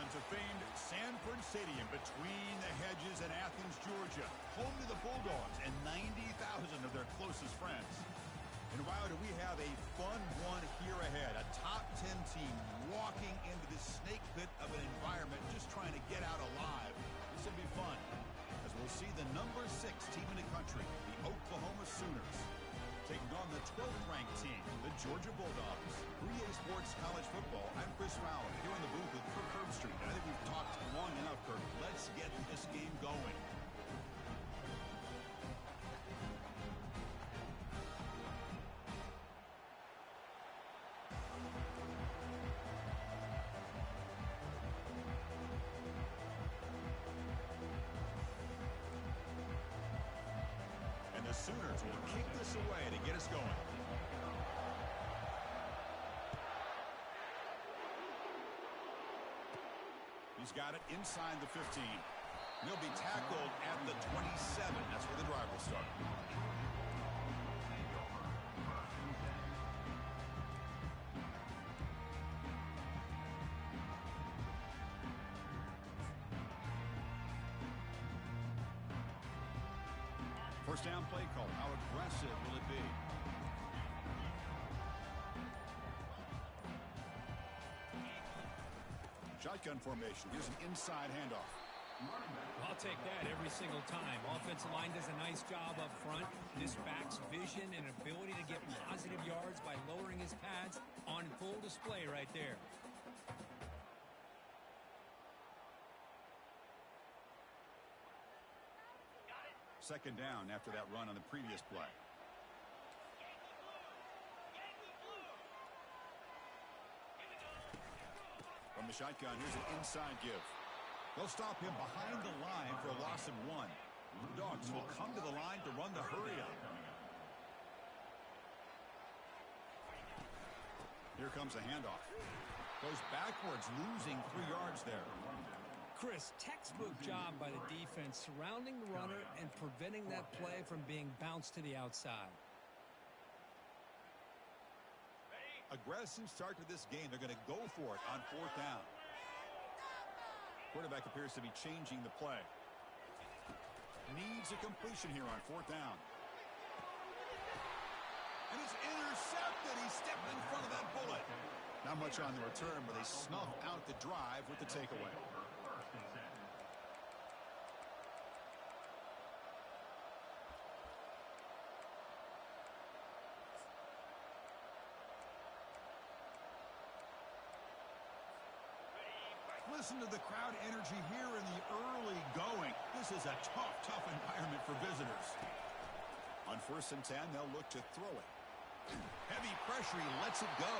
on to famed Sanford Stadium between the hedges in Athens, Georgia, home to the Bulldogs and 90,000 of their closest friends. And wow, do we have a fun one here ahead. A top 10 team walking into this snake pit of an environment just trying to get out alive. This will be fun as we'll see the number 6 team in the country, the Oklahoma Sooners, taking on the 12th ranked team, the Georgia Bulldogs. 3A Sports College Football, I'm Chris Fowler, here in the booth with Kirk Herbstreit. I think we've talked long enough, Kirk. Let's get this game going. And the Sooners will kick this away to get us going. He's got it inside the 15. He'll be tackled at the 27. That's where the drive will start. First down play call. How aggressive will it be? Shotgun formation. Here's an inside handoff. I'll take that every single time. Offensive line does a nice job up front. This back's vision and ability to get positive yards by lowering his pads on full display right there. Second down after that run on the previous play. From the shotgun, here's an inside give. They'll stop him behind the line for a loss of 1. The Dogs will come to the line to run the hurry up. Here comes a handoff. Goes backwards, losing 3 yards there. Chris, textbook job by the defense surrounding the runner and preventing that play from being bounced to the outside. Aggressive start to this game. They're going to go for it on 4th down. Quarterback appears to be changing the play. Needs a completion here on 4th down. And it's intercepted. He stepped in front of that bullet. Not much on the return, but they snuff out the drive with the takeaway. Listen to the crowd energy here in the early going. This is a tough environment for visitors. On 1st and 10, they'll look to throw it. Heavy pressure, he lets it go.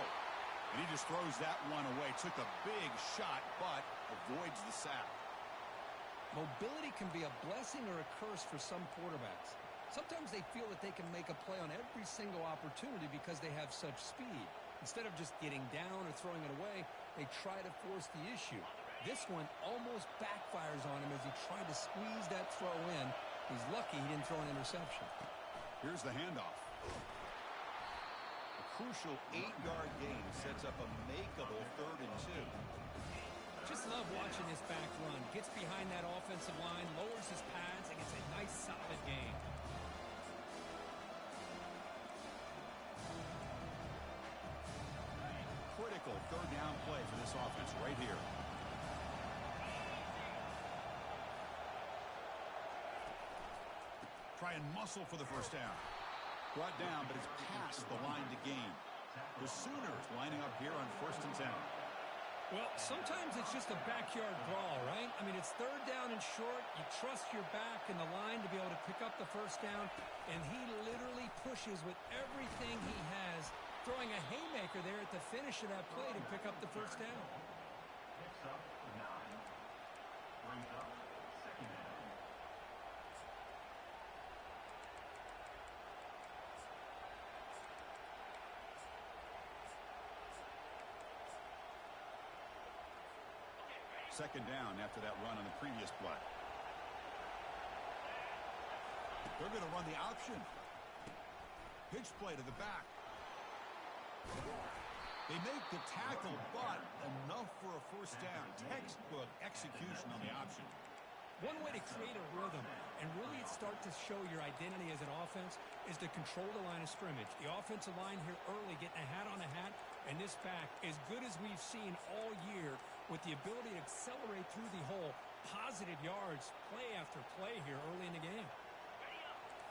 And he just throws that one away. Took a big shot, but avoids the sack. Mobility can be a blessing or a curse for some quarterbacks. Sometimes they feel that they can make a play on every single opportunity because they have such speed. Instead of just getting down or throwing it away, they try to force the issue. This one almost backfires on him as he tried to squeeze that throw in. He's lucky he didn't throw an interception. Here's the handoff. A crucial 8-yard gain sets up a makeable 3rd and 2. Just love watching this back run. Gets behind that offensive line, lowers his pads, and gets a nice solid gain. Critical 3rd down play for this offense right here. Try and muscle for the 1st down. Brought down, but it's past the line to gain. The Sooners lining up here on 1st and 10. Well, sometimes it's just a backyard brawl, right? I mean, it's 3rd down and short. You trust your back and the line to be able to pick up the 1st down, and he literally pushes with everything he has, throwing a haymaker there at the finish of that play to pick up the 1st down. Picks up 9. Brings up 2nd down. Second down after that run on the previous play. They're going to run the option. Pitch play to the back. They make the tackle, but enough for a first down. Textbook execution on the option. One way to create a rhythm and really start to show your identity as an offense is to control the line of scrimmage. The offensive line here early getting a hat on a hat, and this back, as good as we've seen all year, with the ability to accelerate through the hole, positive yards, play after play here early in the game.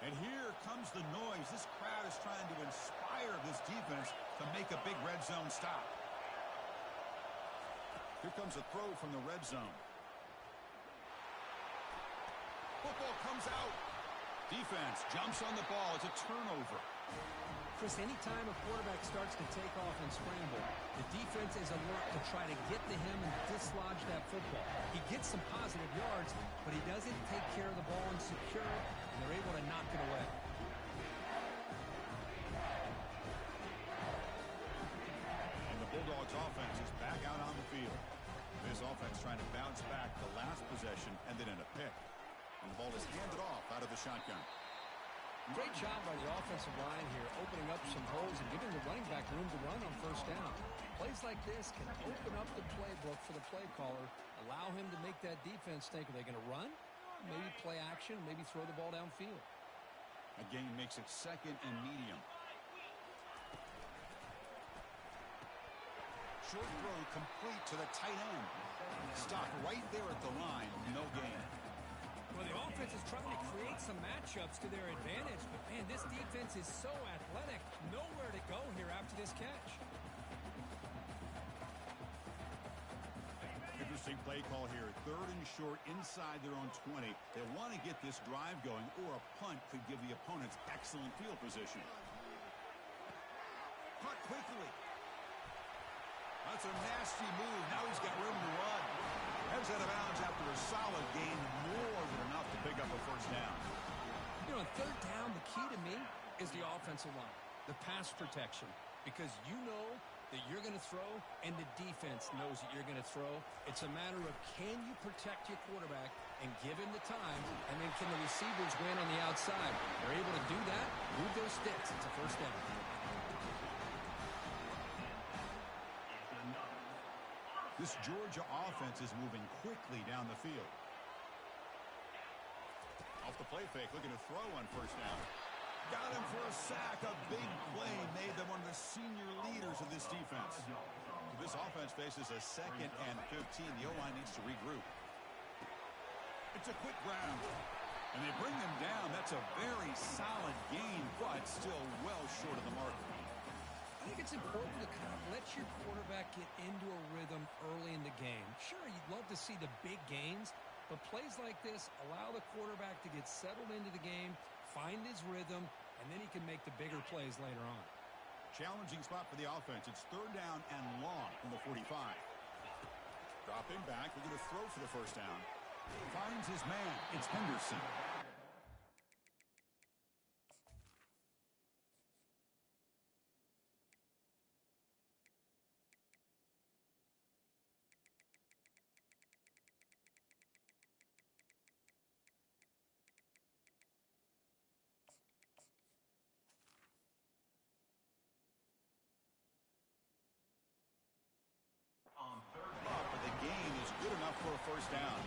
And here comes the noise. This crowd is trying to inspire this defense to make a big red zone stop. Here comes a throw from the red zone. Football comes out. Defense jumps on the ball. It's a turnover. Chris, anytime a quarterback starts to take off and scramble, the defense is alert to try to get to him and dislodge that football. He gets some positive yards, but he doesn't take care of the ball and secure it, and they're able to knock it away. And the Bulldogs offense is back out on the field. This offense trying to bounce back the last possession and then in a pick. And the ball is handed off out of the shotgun. Great job by the offensive line here, opening up some holes and giving the running back room to run on first down. Plays like this can open up the playbook for the play caller, allow him to make that defense think, are they going to run? Maybe play action, maybe throw the ball downfield. A gain makes it second and medium. Short throw complete to the tight end. Stop right there at the line, no gain. Well, the offense is trying to create some matchups to their advantage, but, man, this defense is so athletic. Nowhere to go here after this catch. Interesting play call here. Third and short inside their own 20. They want to get this drive going, or a punt could give the opponents excellent field position. Punt quickly. That's a nasty move. Now he's got room to run. Heads out of bounds after a solid gain, more than enough to pick up a first down. You know, on third down, the key to me is the offensive line, the pass protection, because you know that you're going to throw and the defense knows that you're going to throw. It's a matter of, can you protect your quarterback and give him the time, and then can the receivers win on the outside? They're able to do that, move those sticks. It's a first down. This Georgia offense is moving quickly down the field. Off the play fake, looking to throw on first down. Got him for a sack. A big play made them one of the senior leaders of this defense. This offense faces a 2nd and 15. The O-line needs to regroup. It's a quick round. And they bring him down. That's a very solid gain, but still well short of the mark. I think it's important to kind of let your quarterback get into a rhythm early in the game. Sure, you'd love to see the big gains, but plays like this allow the quarterback to get settled into the game, find his rhythm, and then he can make the bigger plays later on. Challenging spot for the offense. It's third down and long from the 45. Dropping back, looking to throw for the first down. Finds his man. It's Henderson. But the gain is good enough for a first down.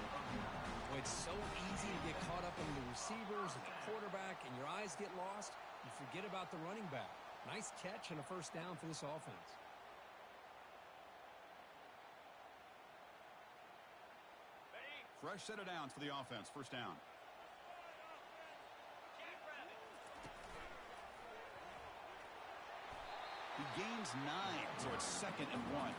Well, it's so easy to get caught up in the receivers and the quarterback, and your eyes get lost. You forget about the running back. Nice catch and a first down for this offense. Fresh set of downs for the offense. First down. He gains 9, so it's 2nd and 1.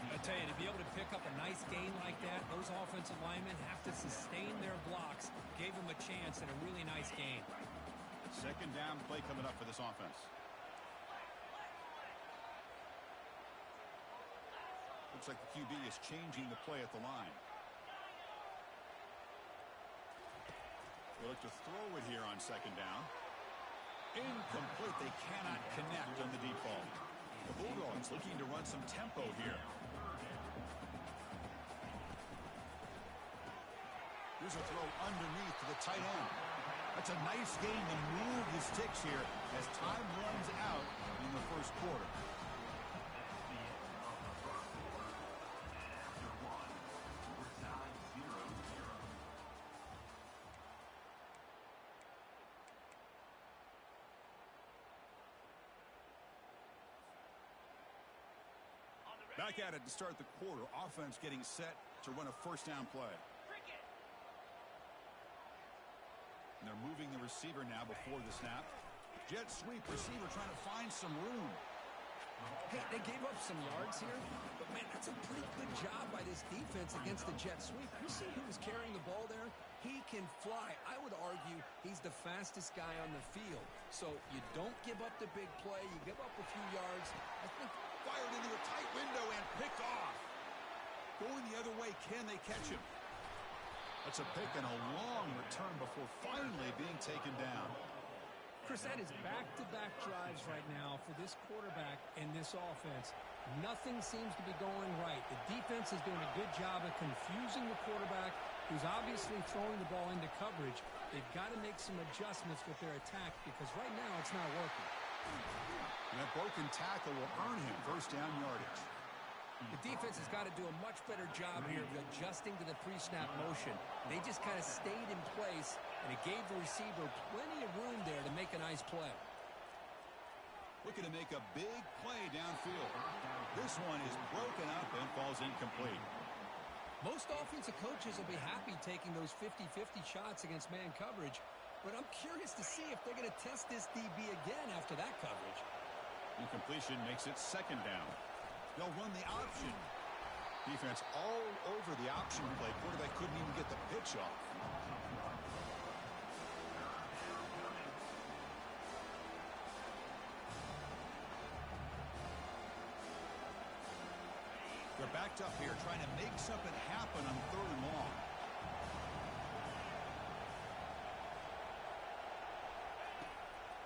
I tell you, to be able to pick up a nice gain like that, those offensive linemen have to sustain their blocks. Gave them a chance and a really nice gain. Second down play coming up for this offense. Looks like the QB is changing the play at the line. They look to throw it here on second down. Incomplete. They cannot connect on the deep ball. The Bulldogs looking to run some tempo here. Here's a throw underneath to the tight end. That's a nice game to move the sticks here as time runs out in the first quarter. Back at it to start the quarter. Offense getting set to run a first down play. And they're moving the receiver now before the snap. Jet sweep, receiver trying to find some room. Hey, they gave up some yards here, but man, that's a pretty good job by this defense against the jet sweep. You see who was carrying the ball there? He can fly. I would argue he's the fastest guy on the field. So you don't give up the big play. You give up a few yards. I think Fired into a tight window and picked off. Going the other way, can they catch him? That's a pick and a long return before finally being taken down. Chris, that is back-to-back drives right now for this quarterback and this offense. Nothing seems to be going right. The defense is doing a good job of confusing the quarterback, who's obviously throwing the ball into coverage. They've got to make some adjustments with their attack because right now it's not working. And that broken tackle will earn him first down yardage. The defense has got to do a much better job here of adjusting to the pre-snap motion. They just kind of stayed in place, and it gave the receiver plenty of room there to make a nice play. Looking to make a big play downfield. This one is broken up and falls incomplete. Most offensive coaches will be happy taking those 50-50 shots against man coverage, but I'm curious to see if they're going to test this DB again after that coverage. Incompletion makes it second down. They'll run the option. Defense all over the option play. Quarterback couldn't even get the pitch off. They're backed up here trying to make something happen on third and long.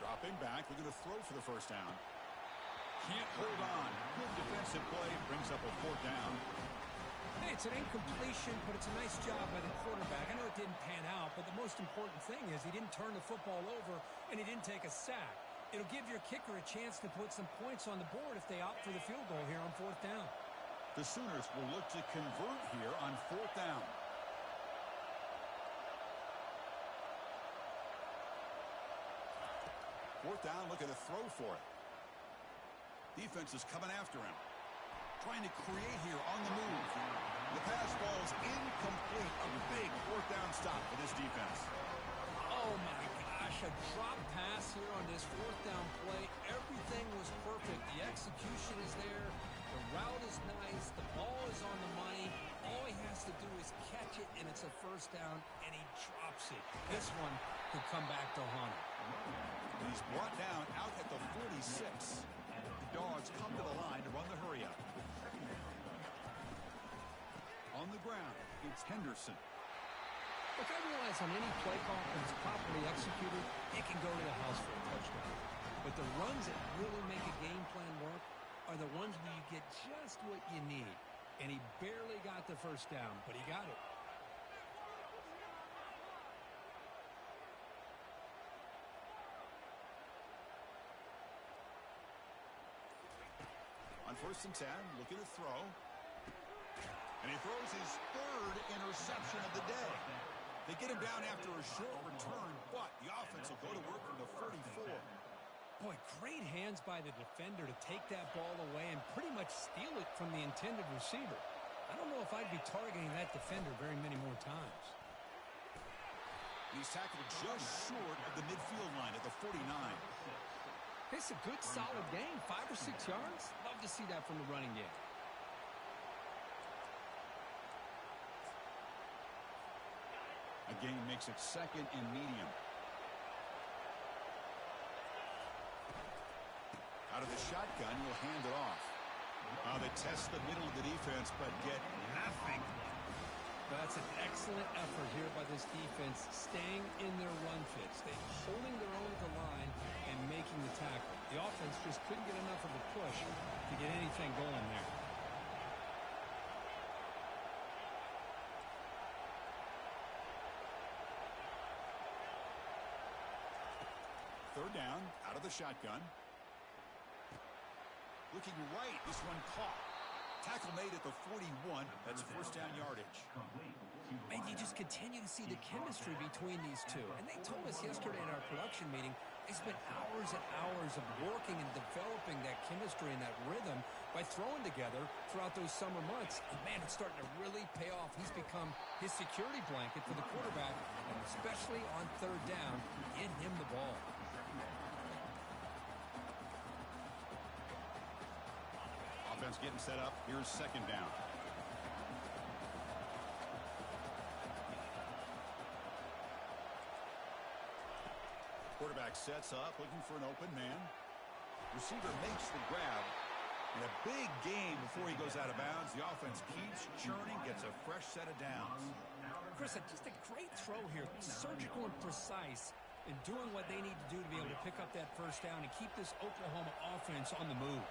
Dropping back, they're going to throw for the first down. Can't hold on. Good defensive play, brings up a fourth down. Hey, it's an incompletion, but it's a nice job by the quarterback. I know it didn't pan out, but the most important thing is he didn't turn the football over and he didn't take a sack. It'll give your kicker a chance to put some points on the board if they opt for the field goal here on fourth down. The Sooners will look to convert here on fourth down. Fourth down, looking to throw for it. Defense is coming after him. Trying to create here on the move. The pass ball's incomplete. A big fourth down stop for this defense. Oh my gosh, a drop pass here on this fourth down play. Everything was perfect. The execution is there. The route is nice. The ball is on the money. All he has to do is catch it, and it's a first down, and he drops it. This one could come back to haunt him. He's brought down out at the 46. The Dogs come to the line to run the hurry up. On the ground, it's Henderson. Look, I realize on any play call, when it's properly executed, it can go to the house for a touchdown. But the runs that really make a game plan work are the ones where you get just what you need. And he barely got the first down, but he got it. On first and 10, looking to throw. And he throws his third interception of the day. They get him down after a short return, but the offense will go to work from the 44. Boy, great hands by the defender to take that ball away and pretty much steal it from the intended receiver. I don't know if I'd be targeting that defender very many more times. He's tackled just short of the midfield line at the 49. It's a good, solid gain, 5 or 6 yards. Love to see that from the running game. A gain makes it second and medium. Out of the shotgun, he'll hand it off. They test the middle of the defense, but get nothing. That's an excellent effort here by this defense, staying in their run fits. They're holding their own at the line and making the tackle. The offense just couldn't get enough of a push to get anything going there. Third down, out of the shotgun. Looking right, this one caught. Tackle made at the 41. That's first down yardage. And you just continue to see the chemistry between these two. And they told us yesterday in our production meeting, They spent hours and hours of working and developing that chemistry and that rhythm by throwing together throughout those summer months. And, man, it's starting to really pay off. He's become his security blanket for the quarterback, and especially on third down, get him the ball. Offense getting set up. Here's second down. Quarterback sets up, looking for an open man. Receiver makes the grab. And a big game before he goes out of bounds. The offense keeps churning, gets a fresh set of downs. Chris, just a great throw here. Surgical and precise in doing what they need to do to be able to pick up that first down and keep this Oklahoma offense on the move.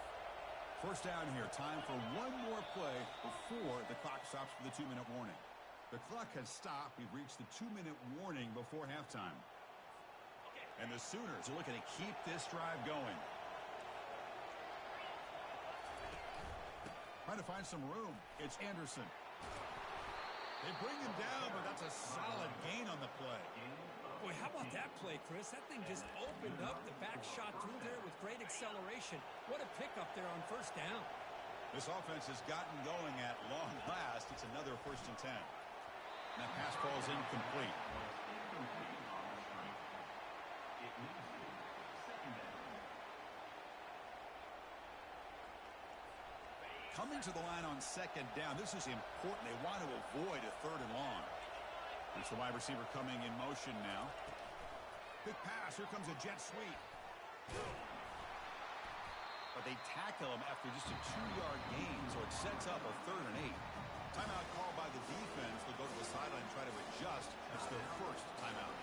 First down here. Time for one more play before the clock stops for the 2-minute warning. The clock has stopped. We've reached the 2-minute warning before halftime. And the Sooners are looking to keep this drive going. Trying to find some room. It's Anderson. They bring him down, but that's a solid gain on the play. Boy, how about that play, Chris? That thing just opened up. The back shot through there with great acceleration. What a pickup there on first down. This offense has gotten going at long last. It's another 1st and 10. And that pass ball is incomplete. Coming to the line on second down. This is important. They want to avoid a 3rd and long. It's the wide receiver coming in motion now. Big pass. Here comes a jet sweep. But they tackle him after just a 2-yard gain, so it sets up a 3rd and 8. Timeout called by the defense. They'll go to the sideline and try to adjust. That's their first timeout.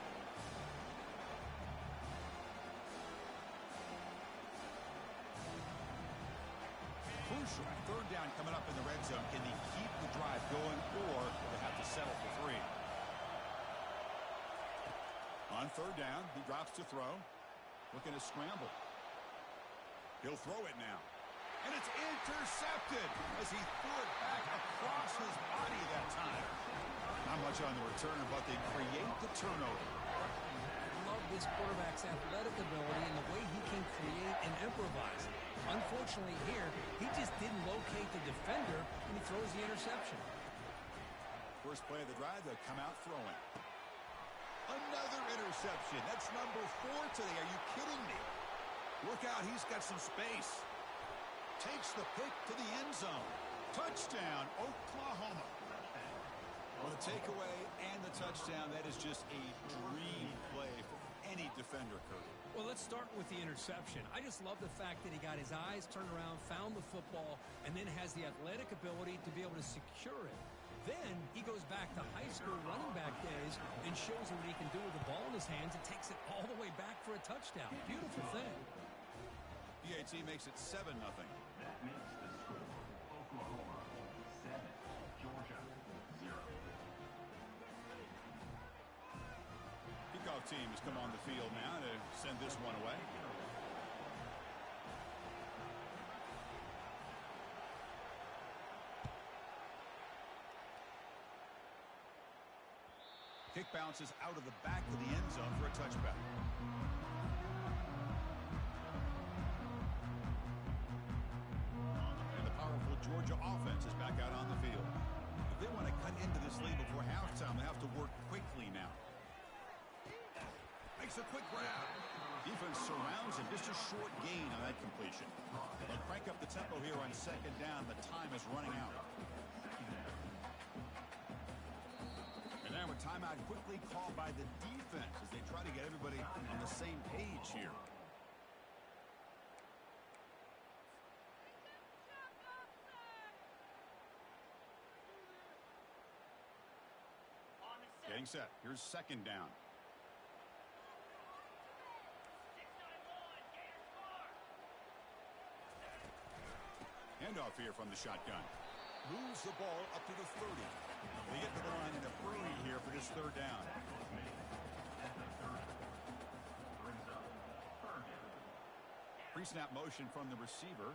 Crucial. 3rd down coming up in the red zone. Can they keep the drive going, or they have to settle for 3? On 3rd down, he drops to throw. Looking to scramble. He'll throw it now. And it's intercepted as he threw it back across his body that time. Not much on the return, but they create the turnover. I love this quarterback's athletic ability and the way he can create and improvise. Unfortunately here, he just didn't locate the defender, and he throws the interception. First play of the drive, they'll come out throwing. Another interception. That's number 4 today. Are you kidding me? Look out, he's got some space. Takes the pick to the end zone. Touchdown, Oklahoma. Well, the takeaway and the touchdown, that is just a dream play for any defender, Kurt. Well, let's start with the interception. I just love the fact that he got his eyes turned around, found the football, and then has the athletic ability to be able to secure it. Then he goes back to high school running back days and shows what he can do with the ball in his hands and takes it all the way back for a touchdown. Beautiful thing. PAT makes it 7-0. That makes the score Oklahoma 7, Georgia 0. Kickoff team has come on the field now to send this one away. Kick bounces out of the back of the end zone for a touchback. And the powerful Georgia offense is back out on the field. If they want to cut into this lead before halftime, they have to work quickly now. Makes a quick grab. Defense surrounds him. Just a short gain on that completion. They'll crank up the tempo here on second down. The time is running out. And now a timeout quickly called by the defense as they try to get everybody on the same page here. Getting set. Here's second down. Handoff here from the shotgun. Moves the ball up to the 30. They get to the line in a hurry here for this 3rd down. Pre-snap motion from the receiver.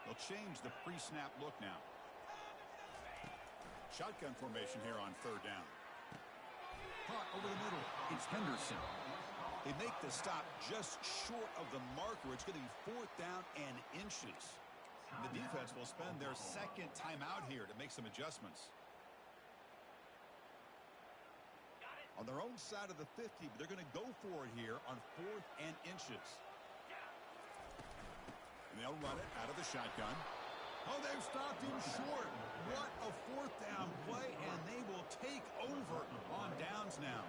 They'll change the pre-snap look now. Shotgun formation here on 3rd down. Caught over the middle. It's Henderson. They make the stop just short of the marker. It's going to be 4th down and inches. And the defense will spend their second timeout here to make some adjustments. On their own side of the 50, but they're going to go for it here on 4th and inches. And they'll run it out of the shotgun. Oh, they've stopped him short. What a 4th down play, and they will take over on downs now.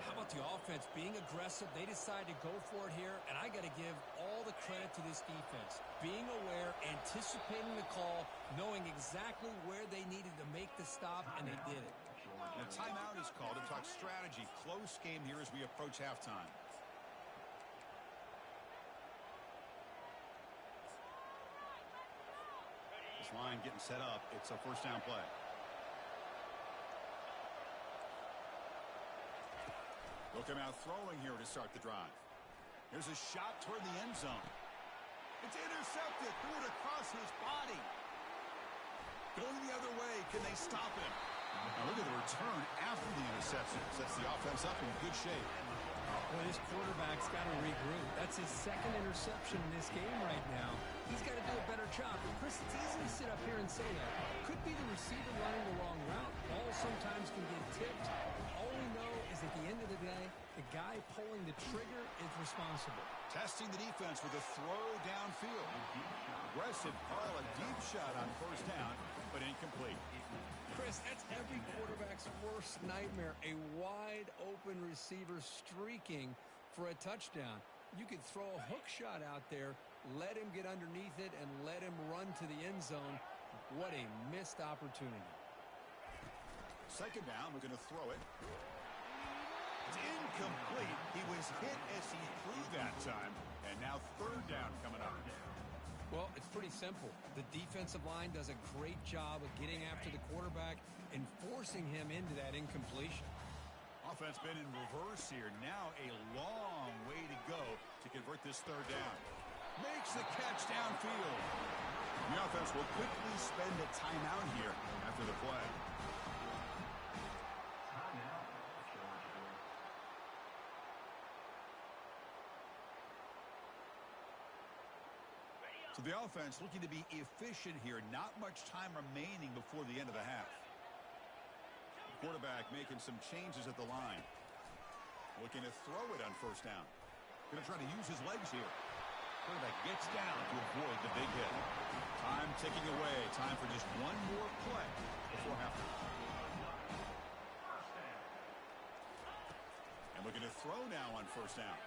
How about the offense being aggressive? They decide to go for it here, and I got to give all the credit to this defense. Being aware, anticipating the call, knowing exactly where they needed to make the stop, and they did it. And a timeout is called to talk strategy. Close game here as we approach halftime. This line getting set up. It's a 1st down play. They'll come out throwing here to start the drive. Here's a shot toward the end zone. It's intercepted. Threw it across his body. Going the other way. Can they stop him? Now look at the return after the interception. Sets the offense up in good shape. Well, this quarterback's got to regroup. That's his 2nd interception in this game right now. He's got to do a better job. And Chris, it's easy to sit up here and say that. Could be the receiver running the wrong route. Ball sometimes can get tipped. All we know is at the end of the day, the guy pulling the trigger is responsible. Testing the defense with a throw downfield. Aggressive call, a deep shot on 1st down, but incomplete. Chris, that's every quarterback's worst nightmare. A wide-open receiver streaking for a touchdown. You could throw a hook shot out there, let him get underneath it, and let him run to the end zone. What a missed opportunity. 2nd down, we're going to throw it. It's incomplete. He was hit as he threw that time, and now 3rd down coming up. Well, it's pretty simple. The defensive line does a great job of getting after the quarterback and forcing him into that incompletion. Offense been in reverse here. Now a long way to go to convert this 3rd down. Makes the catch downfield. The offense will quickly spend a timeout here after the play. So the offense looking to be efficient here. Not much time remaining before the end of the half. The quarterback making some changes at the line. Looking to throw it on 1st down. Going to try to use his legs here. Quarterback gets down to avoid the big hit. Time ticking away. Time for just one more play before halftime. And looking to throw now on 1st down.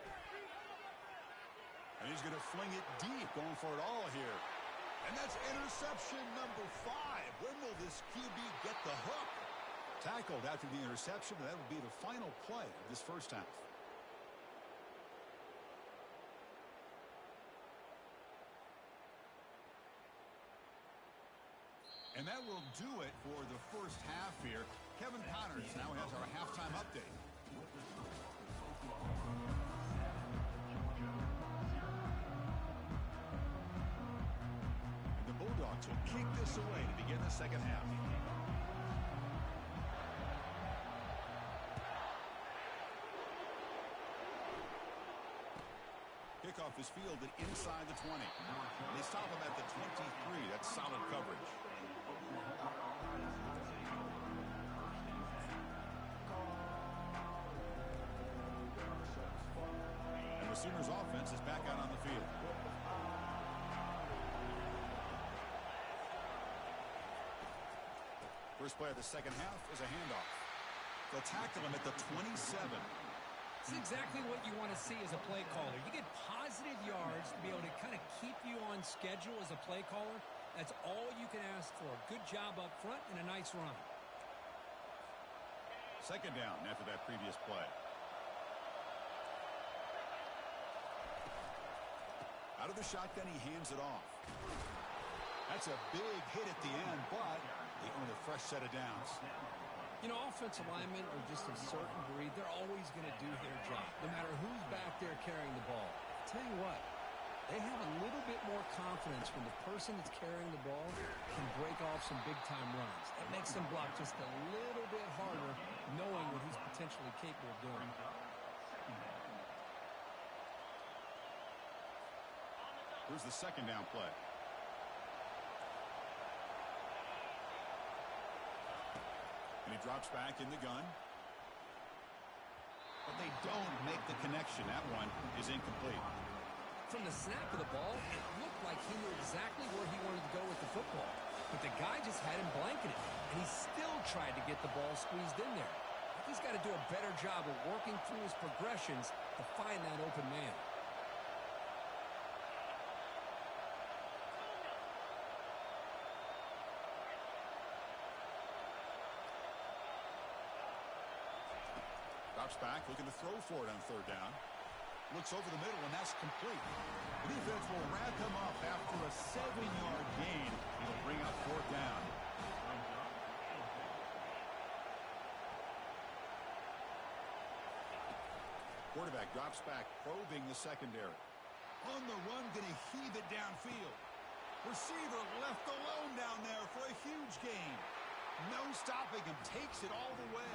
And he's going to fling it deep, going for it all here. And that's interception number 5. When will this QB get the hook? Tackled after the interception, and that will be the final play of this 1st half. And that will do it for the 1st half here. Kevin Connors now has our halftime update. Bulldogs will kick this away to begin the 2nd half. Kickoff is fielded inside the 20. They stop him at the 23. That's solid coverage. And the Sooners offense is back out on the field. First play of the 2nd half is a handoff. They'll tackle him at the 27. This is exactly what you want to see as a play caller. You get positive yards to be able to kind of keep you on schedule as a play caller. That's all you can ask for. Good job up front and a nice run. 2nd down after that previous play. Out of the shotgun, he hands it off. That's a big hit at the end, but they earn a fresh set of downs. You know, offensive linemen are just a certain breed. They're always going to do their job, no matter who's back there carrying the ball. I'll tell you what, they have a little bit more confidence when the person that's carrying the ball can break off some big-time runs. It makes them block just a little bit harder, knowing what he's potentially capable of doing. Here's the second down play. And he drops back in the gun. But they don't make the connection. That one is incomplete. From the snap of the ball, it looked like he knew exactly where he wanted to go with the football. But the guy just had him blanketed, and he still tried to get the ball squeezed in there. He's got to do a better job of working through his progressions to find that open man. Drops back, looking to throw for it on third down. Looks over the middle, and that's complete. The defense will wrap him up after a 7-yard gain. It'll bring up fourth down. Quarterback drops back, probing the secondary. On the run, going to heave it downfield. Receiver left alone down there for a huge gain. No stopping him, takes it all the way.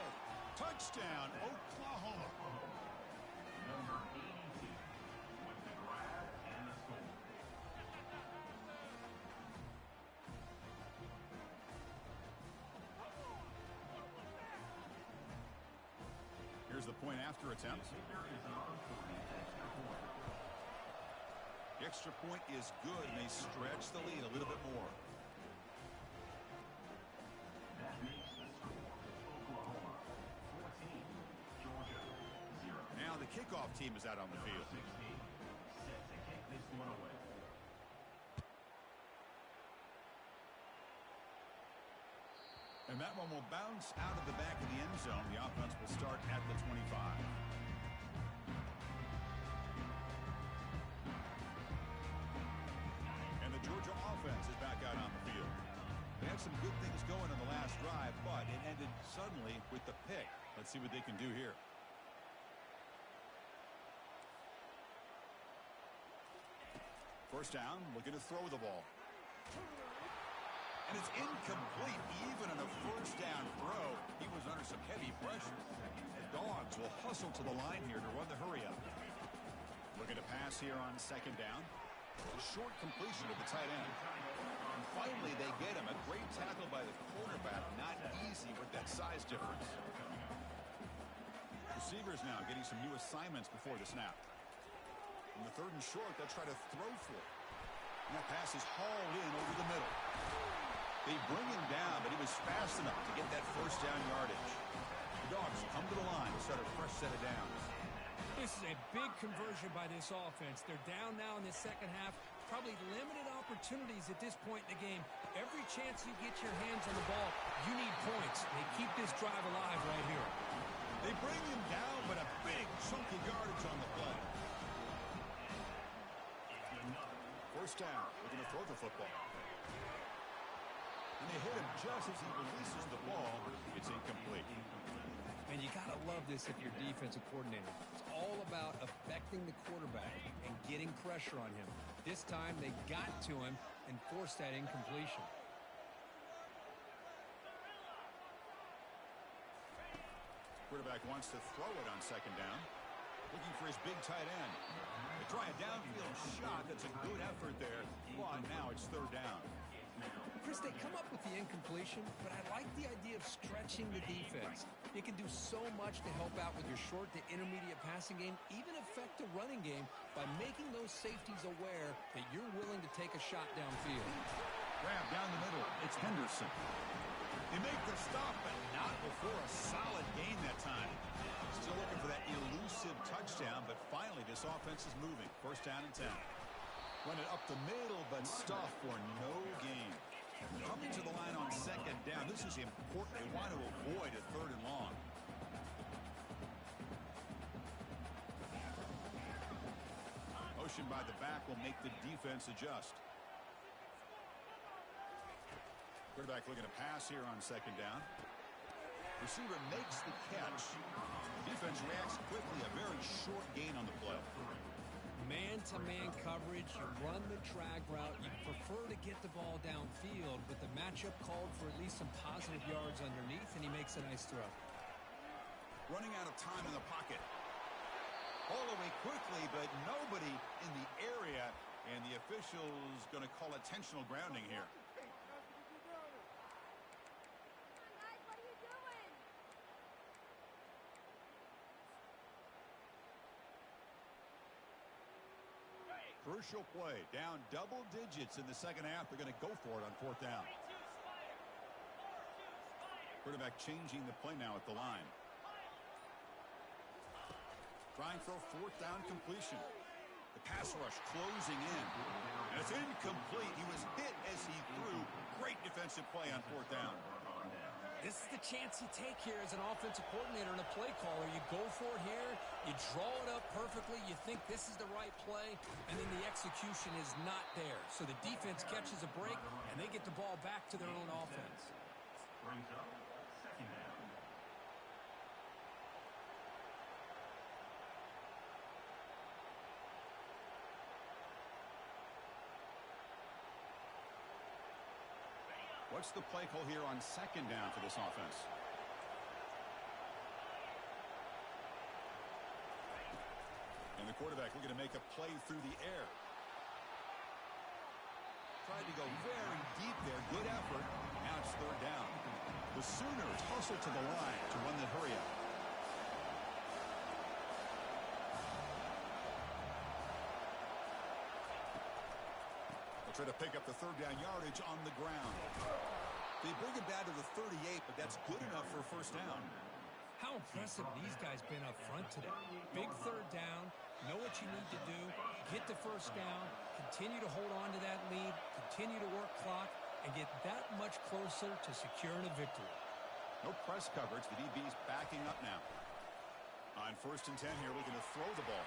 Touchdown, Oklahoma. Number 82 with the grab and the score. Here's the point after attempt. The extra point is good, and they stretch the lead a little bit more. That makes the score Oklahoma 14, Georgia 0. Now the kickoff team is out on the field. 16 set to kick this one away. And that one will bounce out of the back of the end zone. The offense will start at the 25. And the Georgia offense is back out on the field. They had some good things going on the last drive, but it ended suddenly with the pick. Let's see what they can do here. First down, looking to throw the ball. And it's incomplete. Even on a first down throw, he was under some heavy pressure. The Dogs will hustle to the line here to run the hurry up. Looking to pass here on second down. A short completion of the tight end. And finally, they get him. A great tackle by the quarterback. Not easy with that size difference. Receivers now getting some new assignments before the snap. In the third and short, they'll try to throw for it. And that pass is hauled in over the middle. They bring him down, but he was fast enough to get that first down yardage. The Dogs come to the line to start a fresh set of downs. This is a big conversion by this offense. They're down now in the second half. Probably limited opportunities at this point in the game. Every chance you get your hands on the ball, you need points. They keep this drive alive right here. They bring him down, but a big chunky yardage on the play. First down, looking to throw the football. And they hit him just as he releases the ball. It's incomplete. And you got to love this if you're defensive coordinator. It's all about affecting the quarterback and getting pressure on him. This time they got to him and forced that incompletion. Quarterback wants to throw it on second down. Looking for his big tight end. They try a downfield shot. That's a good effort there. But now it's third down. Chris, they come up with the incompletion, but I like the idea of stretching the defense. You can do so much to help out with your short to intermediate passing game, even affect the running game by making those safeties aware that you're willing to take a shot downfield. Grab down the middle. It's Henderson. They make the stop, but not before a solid gain that time. Still looking for that elusive touchdown, but finally this offense is moving. First down and 10. Run it up the middle, but stuff for no gain. Coming to the line on second down. This is important. They want to avoid a third and long. Motion by the back will make the defense adjust. Quarterback looking to pass here on second down. Receiver makes the catch. Defense reacts quickly. A very short gain on the play. Man-to-man coverage, you run the drag route, you prefer to get the ball downfield, but the matchup called for at least some positive yards underneath, and he makes a nice throw. Running out of time in the pocket. All the way quickly, but nobody in the area, And the official's going to call intentional grounding here. Crucial play. Down double digits in the second half. They're going to go for it on fourth down. Quarterback changing the play now at the line. Trying for a fourth down completion. The pass rush closing in. And it's incomplete. He was hit as he threw. Great defensive play on fourth down. This is the chance you take here as an offensive coordinator and a play caller. You go for it here. You draw it up perfectly. You think this is the right play, and then the execution is not there. So the defense catches a break, and they get the ball back to their own offense. Brings up second down. What's the play call here on second down for this offense? And the quarterback looking to make a play through the air. Tried to go very deep there. Good effort. Now it's third down. The Sooners hustle to the line to run the hurry up. They'll try to pick up the third down yardage on the ground. They bring it down to the 38, but that's good enough for a first down. How impressive these guys been up front today. Big third down. Know what you need to do. Get the first down. Continue to hold on to that lead. Continue to work clock and get that much closer to securing a victory. No press coverage. The DB's backing up now. On 1st and 10 here, looking to throw the ball.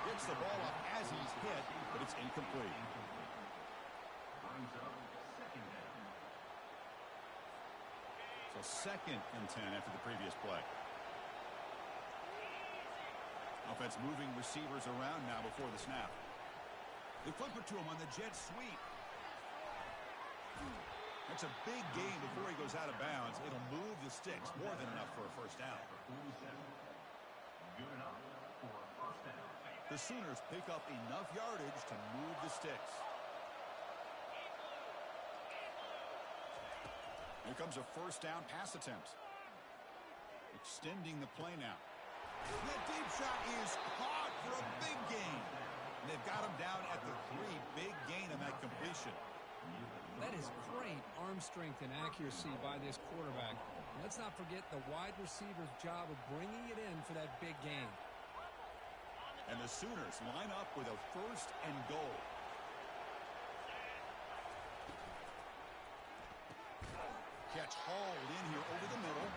Gets the ball up as he's hit, but it's incomplete. Brings up second down. So 2nd and 10 after the previous play. Offense moving receivers around now before the snap. They flip it to him on the jet sweep. That's a big gain before he goes out of bounds. It'll move the sticks. More than enough for a first down. 47. Good enough for a first down. The Sooners pick up enough yardage to move the sticks. Here comes a first down pass attempt. Extending the play now. That deep shot is caught for a big gain. And they've got him down at the 3. Big gain on that completion. That is great arm strength and accuracy by this quarterback. And let's not forget the wide receiver's job of bringing it in for that big gain. And the Sooners line up with a 1st and goal. Catch hauled in here over the middle.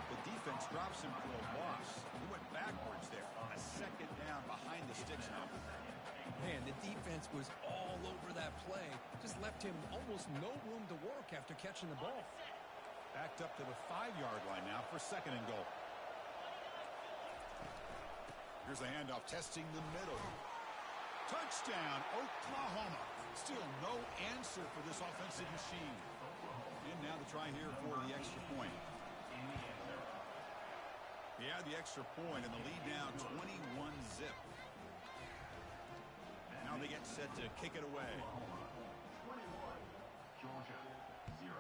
The defense drops him for a loss. He went backwards there. A 2nd down behind the sticks now. Man, the defense was all over that play. Just left him almost no room to work after catching the ball. Backed up to the 5-yard line now for 2nd and goal. Here's the handoff, testing the middle. Touchdown, Oklahoma. Still no answer for this offensive machine. And now the try here for the extra point. He had the extra point and the lead now 21-zip. Now they get set to kick it away. 21. Georgia 0.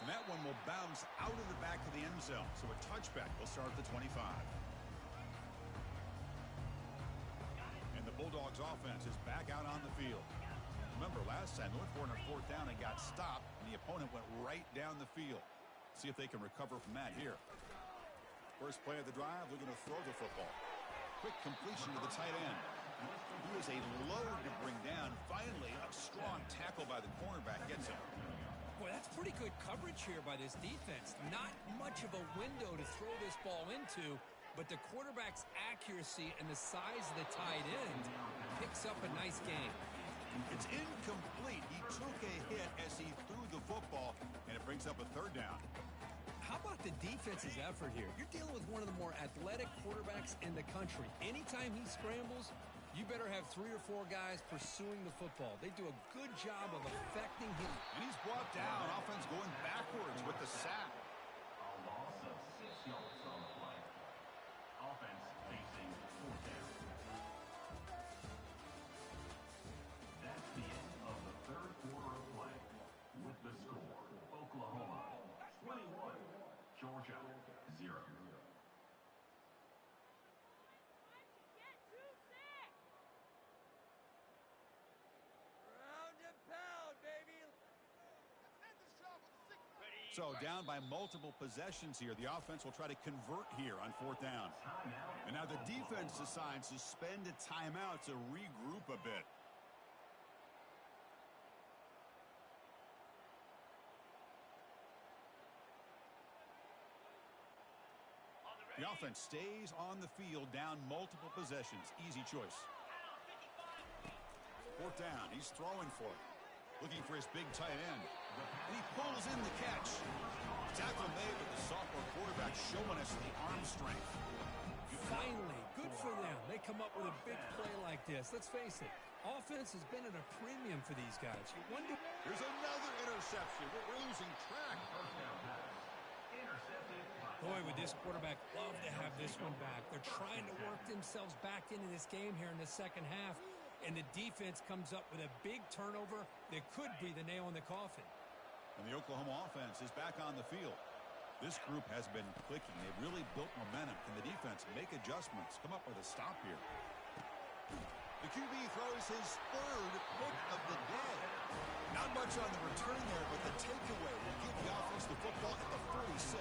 And that one will bounce out of the back of the end zone. So a touchback will start at the 25. And the Bulldogs offense is back out on the field. Remember, last time they went for it on 4th down and got stopped, and the opponent went right down the field. See if they can recover from that here. First play of the drive, looking to throw the football. Quick completion to the tight end. He is a load to bring down. Finally, a strong tackle by the cornerback gets him. Boy, that's pretty good coverage here by this defense. Not much of a window to throw this ball into, but the quarterback's accuracy and the size of the tight end picks up a nice gain. It's incomplete. He took a hit as he threw the football, and it brings up a 3rd down. How about the defense's effort here? You're dealing with one of the more athletic quarterbacks in the country. Anytime he scrambles, you better have 3 or 4 guys pursuing the football. They do a good job of affecting him. And he's brought down. Offense going backwards with the sack. A loss of 6 yards on the play. Offense facing 4th down. So down by multiple possessions here. The offense will try to convert here on 4th down. And now the defense decides to spend a timeout to regroup a bit. The offense stays on the field, down multiple possessions. Easy choice. 4th down. He's throwing for it. Looking for his big tight end. And he pulls in the catch. Tackle made, but the sophomore quarterback showing us the arm strength. Finally, good for them. They come up with a big play like this. Let's face it, offense has been at a premium for these guys. You wonder... There's another interception. We're losing track. First down pass. Intercepted. Boy, would this quarterback love to have this one back. They're trying to work themselves back into this game here in the second half, and the defense comes up with a big turnover that could be the nail in the coffin. And the Oklahoma offense is back on the field. This group has been clicking. They've really built momentum. Can the defense make adjustments? Come up with a stop here. The QB throws his 3rd pick of the day. Not much on the return there, but the takeaway will give the offense the football at the 46.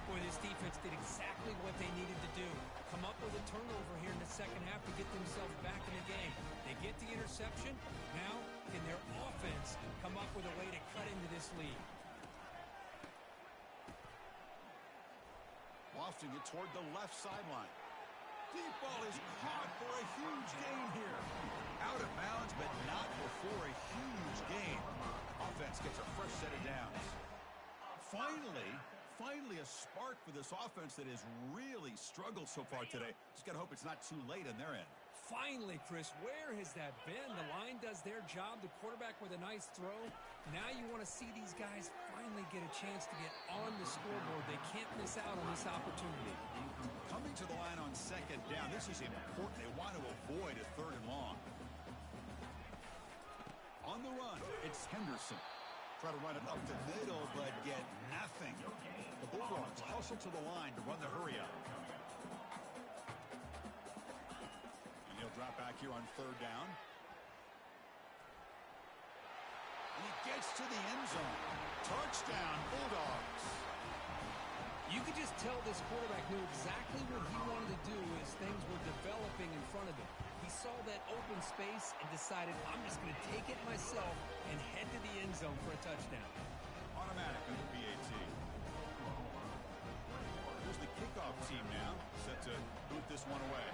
Boy, this defense did exactly what they needed to do. Come up with a turnover here in the second half to get themselves back in the game. They get the interception. Now, can their offense come up with a way to cut into this lead? Lofting it toward the left sideline. Deep ball is caught for a huge gain here. Out of bounds, but not before a huge gain. Offense gets a fresh set of downs. Finally a spark for this offense that has really struggled so far today. Just got to hope it's not too late on their end. Finally, Chris, where has that been? The line does their job. The quarterback with a nice throw. Now you want to see these guys finally get a chance to get on the scoreboard. They can't miss out on this opportunity. Coming to the line on 2nd down. This is important. They want to avoid a 3rd and long. On the run, it's Henderson. Try to run it up the middle, but get nothing. The Bulldogs hustle to the line to run the hurry-up. And he'll drop back here on 3rd down. And he gets to the end zone. Touchdown, Bulldogs. You could just tell this quarterback knew exactly what he wanted to do as things were developing in front of him. He saw that open space and decided, I'm just going to take it myself and head to the end zone for a touchdown. Automatic under PAT. Here's the kickoff team now, set to boot this one away.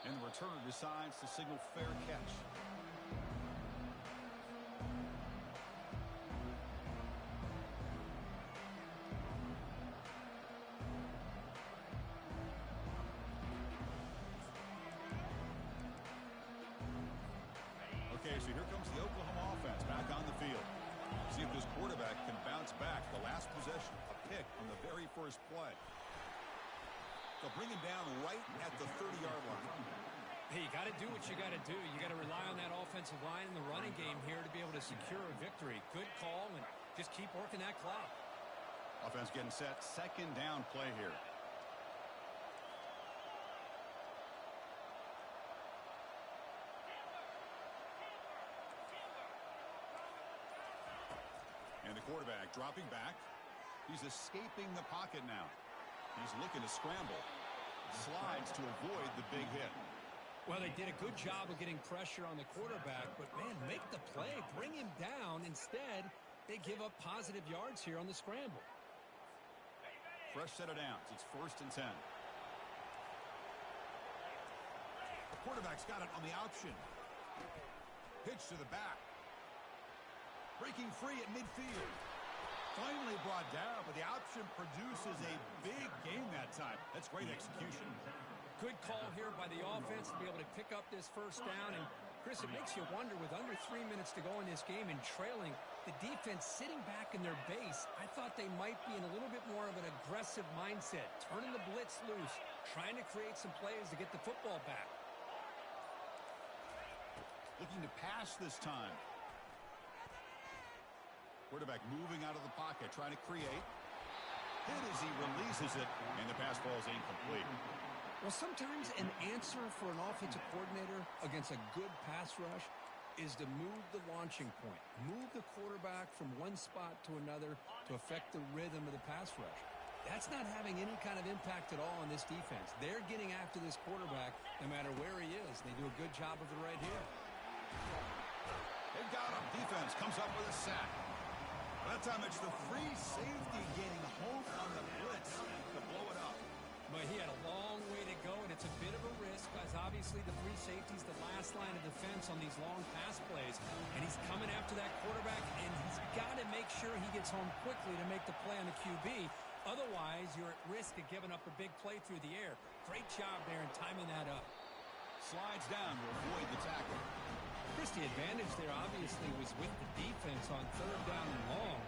And the returner decides to signal fair catch. Okay, so here comes the Oklahoma offense back on the field. See if this quarterback can bounce back. The last possession, a pick on the very first play. They'll bring him down right at the 30-yard line. Hey, you got to do what you got to do. You got to rely on that offensive line in the running game here to be able to secure a victory. Good call, and just keep working that clock. Offense getting set. 2nd down play here. And the quarterback dropping back. He's escaping the pocket now. He's looking to scramble. Slides to avoid the big hit. Well, they did a good job of getting pressure on the quarterback, but, man, make the play. Bring him down. Instead, they give up positive yards here on the scramble. Fresh set of downs. It's 1st and 10. The quarterback's got it on the option. Pitch to the back. Breaking free at midfield. Finally brought down, but the option produces a big game that time. That's great execution. Good call here by the offense to be able to pick up this 1st down. And, Chris, it makes you wonder, with under 3 minutes to go in this game and trailing, the defense sitting back in their base, I thought they might be in a little bit more of an aggressive mindset, turning the blitz loose, trying to create some plays to get the football back. Looking to pass this time. Quarterback moving out of the pocket, trying to create. Hit as he releases it, and the pass ball is incomplete. Well, sometimes an answer for an offensive coordinator against a good pass rush is to move the launching point. Move the quarterback from one spot to another to affect the rhythm of the pass rush. That's not having any kind of impact at all on this defense. They're getting after this quarterback no matter where he is. They do a good job of it right here. They've got him. Defense comes up with a sack. That time it's the free safety getting home on the blitz to blow it up. But he had a long way to go, and it's a bit of a risk, as obviously the free safety is the last line of defense on these long pass plays. And he's coming after that quarterback, and he's got to make sure he gets home quickly to make the play on the QB. Otherwise, you're at risk of giving up a big play through the air. Great job there in timing that up. Slides down to avoid the tackle. Chris, the advantage there obviously was with the defense on third down and long.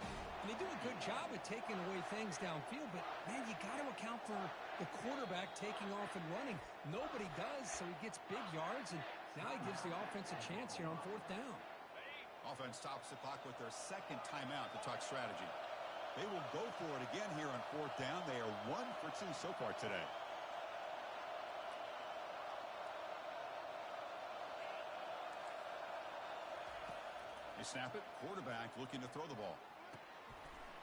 And they do a good job at taking away things downfield, but, man, you got to account for the quarterback taking off and running. Nobody does, so he gets big yards, and now he gives the offense a chance here on fourth down. Offense stops the clock with their second timeout to talk strategy. They will go for it again here on fourth down. They are 1 for 2 so far today. They snap it. Quarterback looking to throw the ball.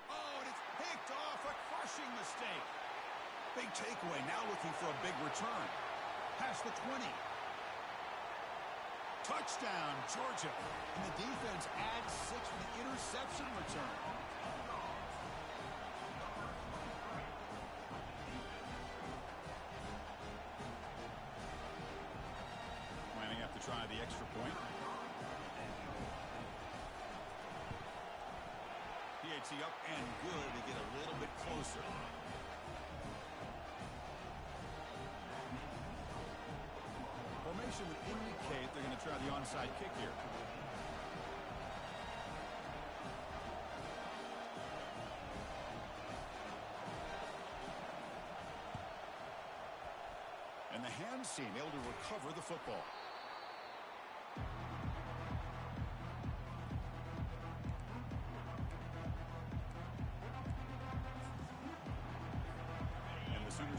Oh, and it's picked off. A crushing mistake. Big takeaway. Now looking for a big return. Past the 20. Touchdown, Georgia. And the defense adds 6 for the interception return. Lining up to try the extra point. PAT up and good to get a little bit closer. Formation would indicate they're going to try the onside kick here. And the hands team able to recover the football.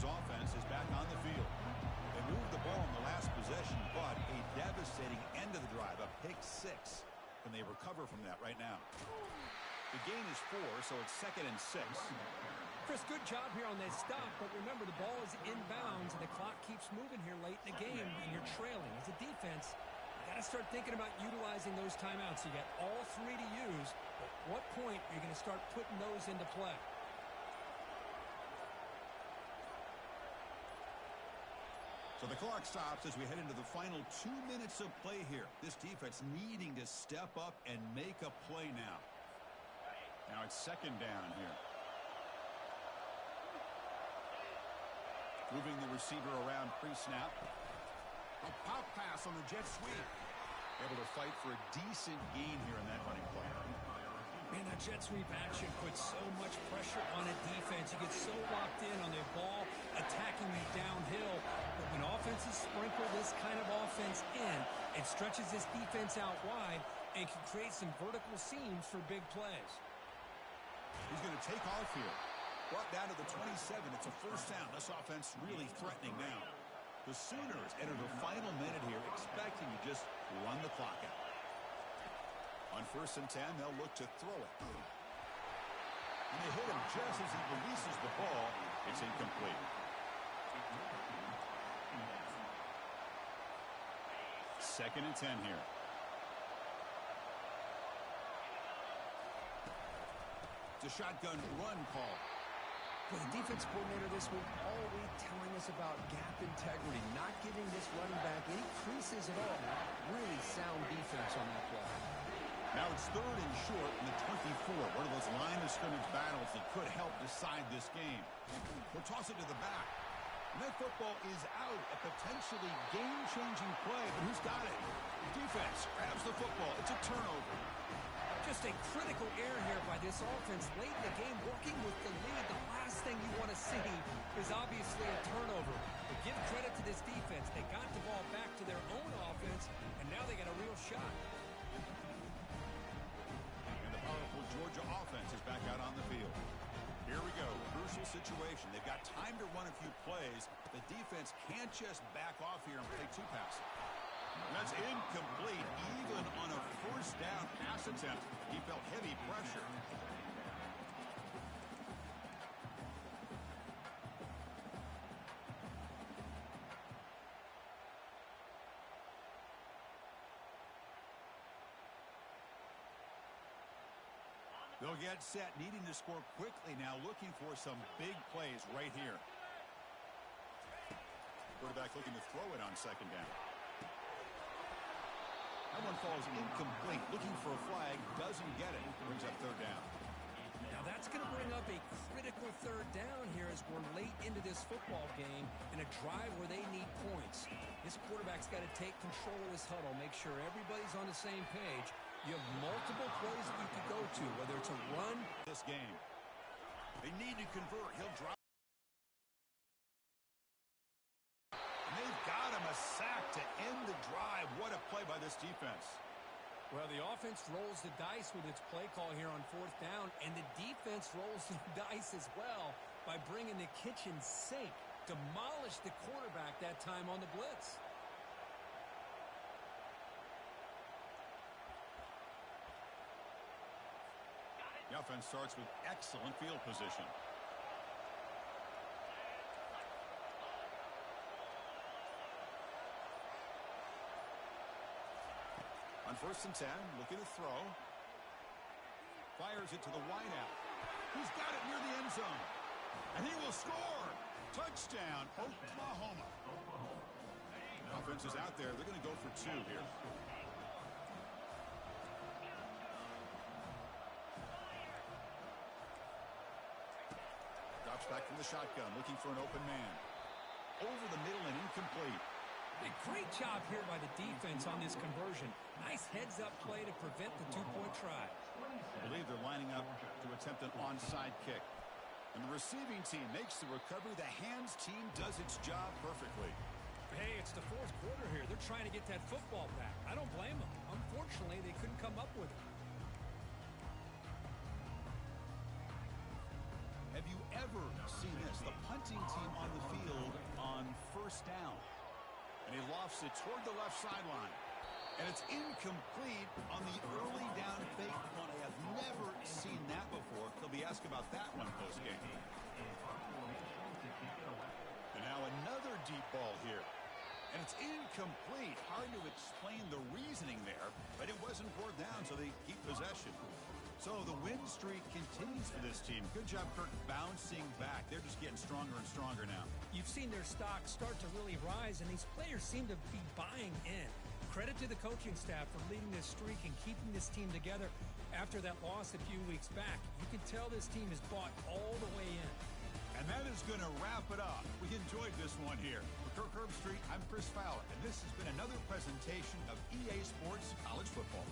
Offense is back on the field. They moved the ball in the last possession, but a devastating end of the drive, a pick 6. And they recover from that right now. The gain is 4, so it's 2nd and 6. Chris, good job here on that stop, but remember the ball is inbounds and the clock keeps moving here late in the game and you're trailing. As a defense, you got to start thinking about utilizing those timeouts. You got all 3 to use. At what point are you going to start putting those into play? So the clock stops as we head into the final 2 minutes of play here. This defense needing to step up and make a play now. Now it's 2nd down here. Moving the receiver around pre-snap. A pop pass on the jet sweep. Able to fight for a decent gain here in that running play. Man, that jet sweep action puts so much pressure on a defense. You get so locked in on their ball attacking you downhill. But when offenses sprinkle this kind of offense in, it stretches this defense out wide and can create some vertical seams for big plays. He's going to take off here. Brought down to the 27. It's a first down. This offense really threatening now. The Sooners enter the final minute here expecting to just run the clock out. On 1st and 10, they'll look to throw it. And they hit him just as he releases the ball. It's incomplete. Second and 10 here. It's a shotgun run call. Well, the defense coordinator this week always telling us about gap integrity, not giving this running back any creases at all. Really sound defense on that play. Now it's 3rd and short in the 24. One of those line of scrimmage battles that could help decide this game. We'll toss it to the back. And that football is out. A potentially game-changing play, but who's got it? Defense grabs the football. It's a turnover. Just a critical error here by this offense late in the game, working with the lead. The last thing you want to see is obviously a turnover. But give credit to this defense. They got the ball back to their own offense, and now they got a real shot. And the powerful Georgia offense is back out on the field. Here we go. Crucial situation. They've got time to run a few plays. The defense can't just back off here and play 2 passes. That's incomplete. Even on a first down pass attempt, he felt heavy pressure. They'll get set, needing to score quickly now, looking for some big plays right here. Quarterback looking to throw it on second down. That one falls incomplete. Looking for a flag, doesn't get it. Brings up third down. Now that's going to bring up a critical third down here as we're late into this football game in a drive where they need points. This quarterback's got to take control of this huddle, make sure everybody's on the same page. You have multiple plays that you could go to, whether it's a run. This game. They need to convert. He'll drop. And they've got him a sack to end the drive. What a play by this defense. Well, the offense rolls the dice with its play call here on fourth down, and the defense rolls the dice as well by bringing the kitchen sink. Demolished the quarterback that time on the blitz. The offense starts with excellent field position. On 1st and 10, looking to throw. Fires it to the wideout. He's got it near the end zone. And he will score. Touchdown, Oklahoma. The offense is out there. They're going to go for 2 here. Drops back from the shotgun, looking for an open man. Over the middle and incomplete. A great job here by the defense on this conversion. Nice heads-up play to prevent the 2-point try. I believe they're lining up to attempt an onside kick. And the receiving team makes the recovery. The hands team does its job perfectly. Hey, it's the 4th quarter here. They're trying to get that football back. I don't blame them. Unfortunately, they couldn't come up with it. Have you ever seen this? The punting team on the field on 1st down. And he lofts it toward the left sideline. And it's incomplete on the early down fake one. I have never seen that before. They'll be asked about that one post-game. And now another deep ball here. And it's incomplete. Hard to explain the reasoning there, but it wasn't brought down, so they keep possession. So the win streak continues for this team. Good job, Kirk, bouncing back. They're just getting stronger and stronger now. You've seen their stock start to really rise, and these players seem to be buying in. Credit to the coaching staff for leading this streak and keeping this team together after that loss a few weeks back. You can tell this team is bought all the way in. And that is going to wrap it up. We enjoyed this one here. For Kirk Herbstreit, I'm Chris Fowler, and this has been another presentation of EA Sports College Football.